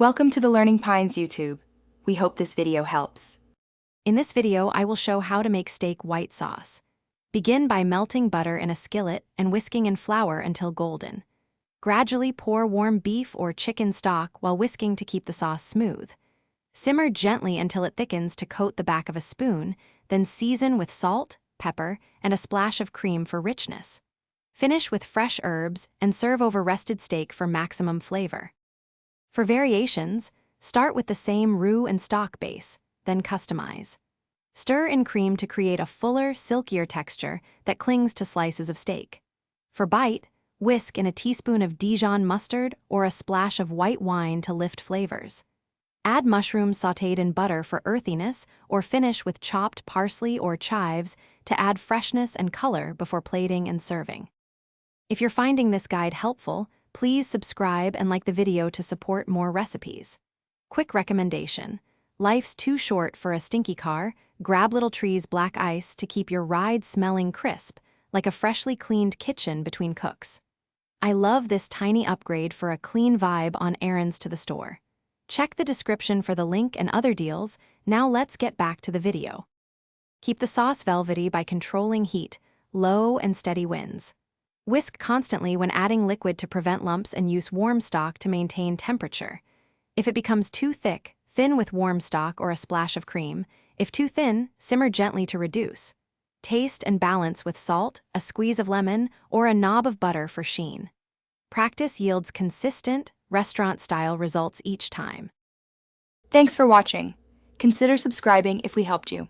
Welcome to the Learning Pines YouTube. We hope this video helps. In this video, I will show how to make steak white sauce. Begin by melting butter in a skillet and whisking in flour until golden. Gradually pour warm beef or chicken stock while whisking to keep the sauce smooth. Simmer gently until it thickens to coat the back of a spoon, then season with salt, pepper, and a splash of cream for richness. Finish with fresh herbs and serve over rested steak for maximum flavor. For variations, start with the same roux and stock base, then customize. Stir in cream to create a fuller, silkier texture that clings to slices of steak. For bite, whisk in a teaspoon of Dijon mustard or a splash of white wine to lift flavors. Add mushrooms sautéed in butter for earthiness, or finish with chopped parsley or chives to add freshness and color before plating and serving. If you're finding this guide helpful, please subscribe and like the video to support more recipes. Quick recommendation: life's too short for a stinky car. Grab Little Tree's black ice to keep your ride smelling crisp, like a freshly cleaned kitchen between cooks. I love this tiny upgrade for a clean vibe on errands to the store. Check the description for the link and other deals. Now let's get back to the video. Keep the sauce velvety by controlling heat, low and steady winds. Whisk constantly when adding liquid to prevent lumps and use warm stock to maintain temperature. If it becomes too thick, thin with warm stock or a splash of cream. If too thin, simmer gently to reduce. Taste and balance with salt, a squeeze of lemon, or a knob of butter for sheen. Practice yields consistent, restaurant-style results each time. Thanks for watching. Consider subscribing if we helped you.